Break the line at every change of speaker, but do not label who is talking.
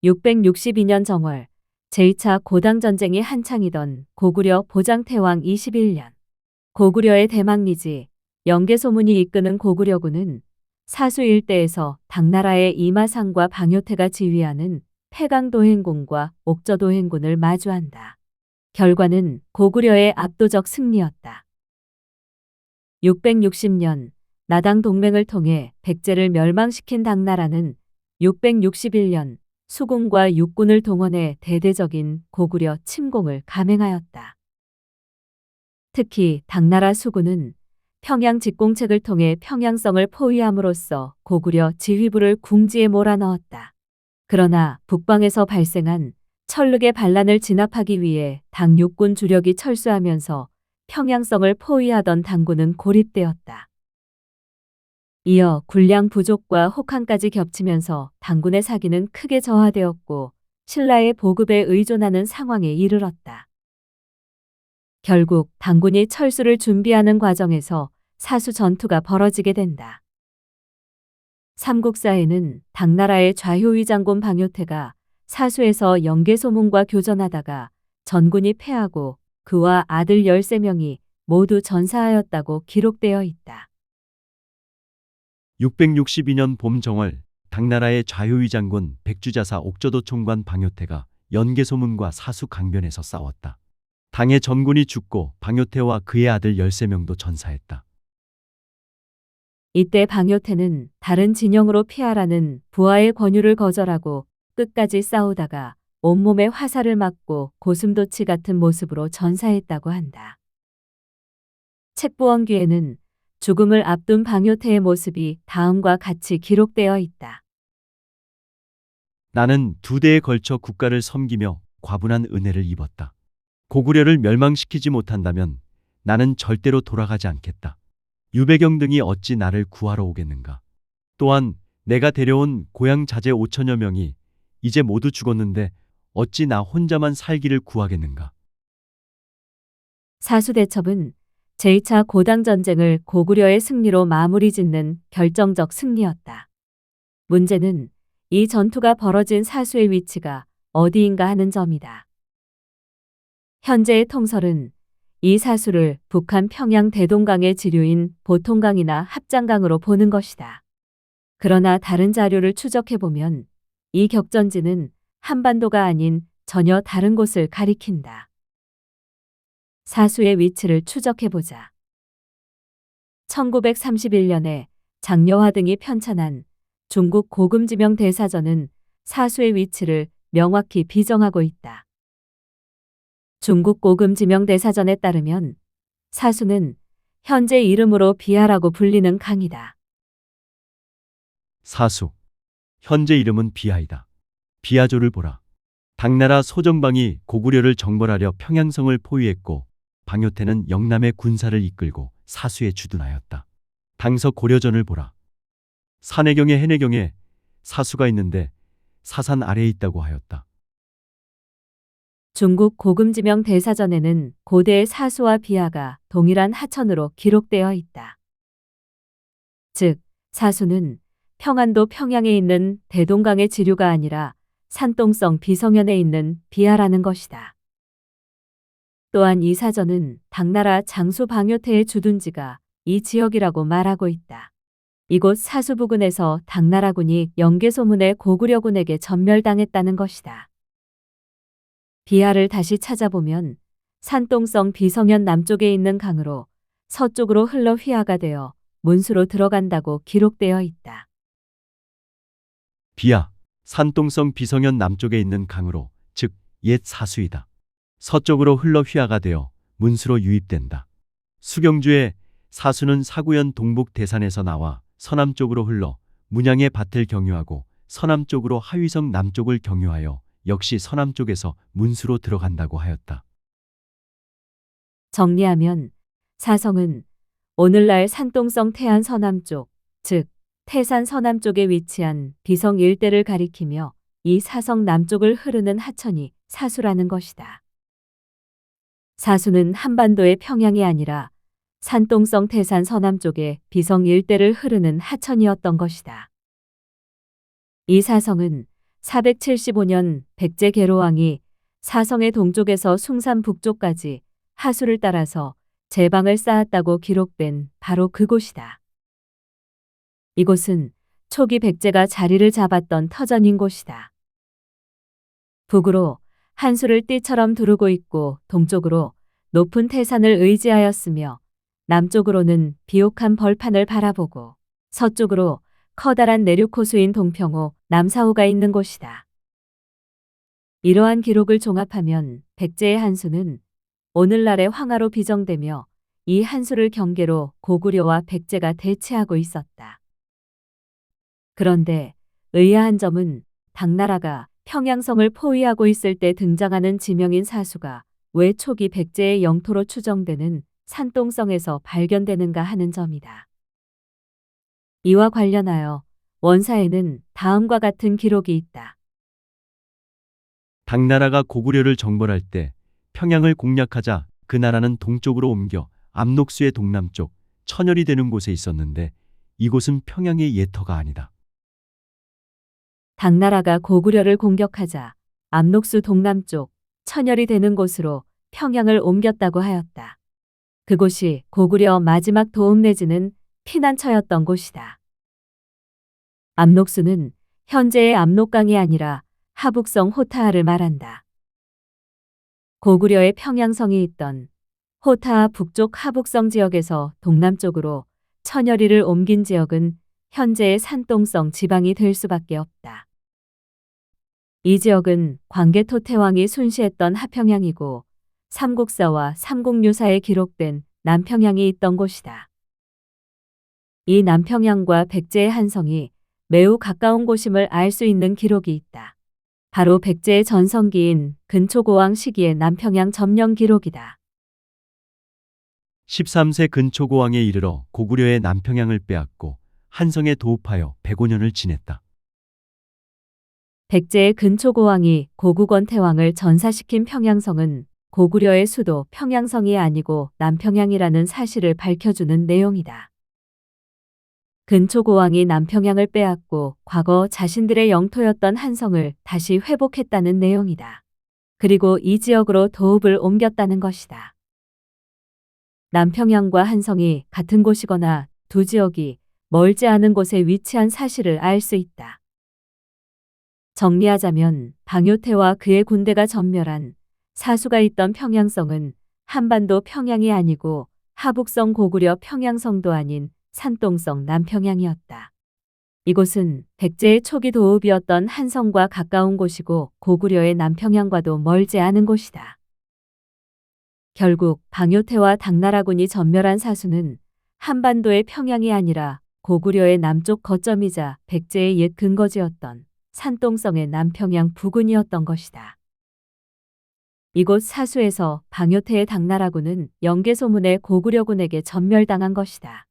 662년 정월 제2차 고당전쟁이 한창이던 고구려 보장태왕 21년 고구려의 대망리지 영계소문이 이끄는 고구려군은 사수 일대에서 당나라의 이마상과 방요태가 지휘하는 패강도행군과 옥저도행군을 마주한다. 결과는 고구려의 압도적 승리였다. 660년 나당 동맹을 통해 백제를 멸망시킨 당나라는 661년 수군과 육군을 동원해 대대적인 고구려 침공을 감행하였다. 특히 당나라 수군은 평양 직공책을 통해 평양성을 포위함으로써 고구려 지휘부를 궁지에 몰아넣었다. 그러나 북방에서 발생한 철륵의 반란을 진압하기 위해 당 육군 주력이 철수하면서 평양성을 포위하던 당군은 고립되었다. 이어 군량 부족과 혹한까지 겹치면서 당군의 사기는 크게 저하되었고 신라의 보급에 의존하는 상황에 이르렀다. 결국 당군이 철수를 준비하는 과정에서 사수 전투가 벌어지게 된다. 삼국사에는 당나라의 좌효위 장군 방요태가 사수에서 영계소문과 교전하다가 전군이 패하고 그와 아들 13명이 모두 전사하였다고 기록되어 있다.
662년 봄 정월 당나라의 좌효위 장군 백주자사 옥저도 총관 방요태가 연계소문과 사수 강변에서 싸웠다. 당의 전군이 죽고 방요태와 그의 아들 13명도 전사했다.
이때 방요태는 다른 진영으로 피하라는 부하의 권유를 거절하고 끝까지 싸우다가 온몸에 화살을 맞고 고슴도치 같은 모습으로 전사했다고 한다. 책부원기에는 죽음을 앞둔 방요태의 모습이 다음과 같이 기록되어 있다.
나는 2대에 걸쳐 국가를 섬기며 과분한 은혜를 입었다. 고구려를 멸망시키지 못한다면 나는 절대로 돌아가지 않겠다. 유배경 등이 어찌 나를 구하러 오겠는가. 또한 내가 데려온 고향 자제 5천여 명이 이제 모두 죽었는데 어찌 나 혼자만 살기를 구하겠는가.
사수대첩은 제2차 고당전쟁을 고구려의 승리로 마무리 짓는 결정적 승리였다. 문제는 이 전투가 벌어진 사수의 위치가 어디인가 하는 점이다. 현재의 통설은 이 사수를 북한 평양 대동강의 지류인 보통강이나 합장강으로 보는 것이다. 그러나 다른 자료를 추적해보면 이 격전지는 한반도가 아닌 전혀 다른 곳을 가리킨다. 사수의 위치를 추적해보자. 1931년에 장려화 등이 편찬한 중국 고금지명 대사전은 사수의 위치를 명확히 비정하고 있다. 중국 고금지명 대사전에 따르면 사수는 현재 이름으로 비하라고 불리는 강이다.
사수. 현재 이름은 비하이다. 비하조를 보라. 당나라 소정방이 고구려를 정벌하려 평양성을 포위했고 방요태는 영남의 군사를 이끌고 사수에 주둔하였다. 당서 고려전을 보라. 산해경에 해내경에 사수가 있는데 사산 아래에 있다고 하였다.
중국 고금지명 대사전에는 고대의 사수와 비하가 동일한 하천으로 기록되어 있다. 즉, 사수는 평안도 평양에 있는 대동강의 지류가 아니라 산동성 비성현에 있는 비하라는 것이다. 또한 이 사전은 당나라 장수 방요태의 주둔지가 이 지역이라고 말하고 있다. 이곳 사수 부근에서 당나라군이 영계소문의 고구려군에게 전멸당했다는 것이다. 비하를 다시 찾아보면 산동성 비성현 남쪽에 있는 강으로 서쪽으로 흘러 휘하가 되어 문수로 들어간다고 기록되어 있다.
비하. 산동성 비성현 남쪽에 있는 강으로, 즉 옛 사수이다. 서쪽으로 흘러 휘하가 되어 문수로 유입된다. 수경주의 사수는 사구현 동북 대산에서 나와 서남쪽으로 흘러 문양의 밭을 경유하고 서남쪽으로 하위성 남쪽을 경유하여 역시 서남쪽에서 문수로 들어간다고 하였다.
정리하면 사성은 오늘날 산동성 태안 서남쪽, 즉 태산 서남쪽에 위치한 비성 일대를 가리키며 이 사성 남쪽을 흐르는 하천이 사수라는 것이다. 사수는 한반도의 평양이 아니라 산동성 태산 서남쪽의 비성 일대를 흐르는 하천이었던 것이다. 이 사성은 475년 백제 계로왕이 사성의 동쪽에서 숭산 북쪽까지 하수를 따라서 제방을 쌓았다고 기록된 바로 그곳이다. 이곳은 초기 백제가 자리를 잡았던 터전인 곳이다. 북으로 한수를 띠처럼 두르고 있고 동쪽으로 높은 태산을 의지하였으며 남쪽으로는 비옥한 벌판을 바라보고 서쪽으로 커다란 내륙호수인 동평호, 남사호가 있는 곳이다. 이러한 기록을 종합하면 백제의 한수는 오늘날의 황하로 비정되며 이 한수를 경계로 고구려와 백제가 대치하고 있었다. 그런데 의아한 점은 당나라가 평양성을 포위하고 있을 때 등장하는 지명인 사수가 왜 초기 백제의 영토로 추정되는 산동성에서 발견되는가 하는 점이다. 이와 관련하여 원사에는 다음과 같은 기록이 있다.
당나라가 고구려를 정벌할 때 평양을 공략하자 그 나라는 동쪽으로 옮겨 압록수의 동남쪽 천열이 되는 곳에 있었는데 이곳은 평양의 예터가 아니다.
당나라가 고구려를 공격하자 압록수 동남쪽 천열이 되는 곳으로 평양을 옮겼다고 하였다. 그곳이 고구려 마지막 도읍 내지는 피난처였던 곳이다. 압록수는 현재의 압록강이 아니라 하북성 호타하를 말한다. 고구려의 평양성이 있던 호타하 북쪽 하북성 지역에서 동남쪽으로 천여리를 옮긴 지역은 현재의 산동성 지방이 될 수밖에 없다. 이 지역은 광개토태왕이 순시했던 하평양이고 삼국사와 삼국유사에 기록된 남평양이 있던 곳이다. 이 남평양과 백제의 한성이 매우 가까운 곳임을 알 수 있는 기록이 있다. 바로 백제의 전성기인 근초고왕 시기의 남평양 점령 기록이다.
13세 근초고왕에 이르러 고구려의 남평양을 빼앗고 한성에 도읍하여 105년을 지냈다.
백제의 근초고왕이 고국원 태왕을 전사시킨 평양성은 고구려의 수도 평양성이 아니고 남평양이라는 사실을 밝혀주는 내용이다. 근초고왕이 남평양을 빼앗고 과거 자신들의 영토였던 한성을 다시 회복했다는 내용이다. 그리고 이 지역으로 도읍을 옮겼다는 것이다. 남평양과 한성이 같은 곳이거나 두 지역이 멀지 않은 곳에 위치한 사실을 알 수 있다. 정리하자면 방요태와 그의 군대가 전멸한 사수가 있던 평양성은 한반도 평양이 아니고 하북성 고구려 평양성도 아닌 산동성 남평양이었다. 이곳은 백제의 초기 도읍이었던 한성과 가까운 곳이고 고구려의 남평양과도 멀지 않은 곳이다. 결국 방요태와 당나라군이 전멸한 사수는 한반도의 평양이 아니라 고구려의 남쪽 거점이자 백제의 옛 근거지였던 산동성의 남평양 부근이었던 것이다. 이곳 사수에서 방요태의 당나라군은 영계소문에 고구려군에게 전멸당한 것이다.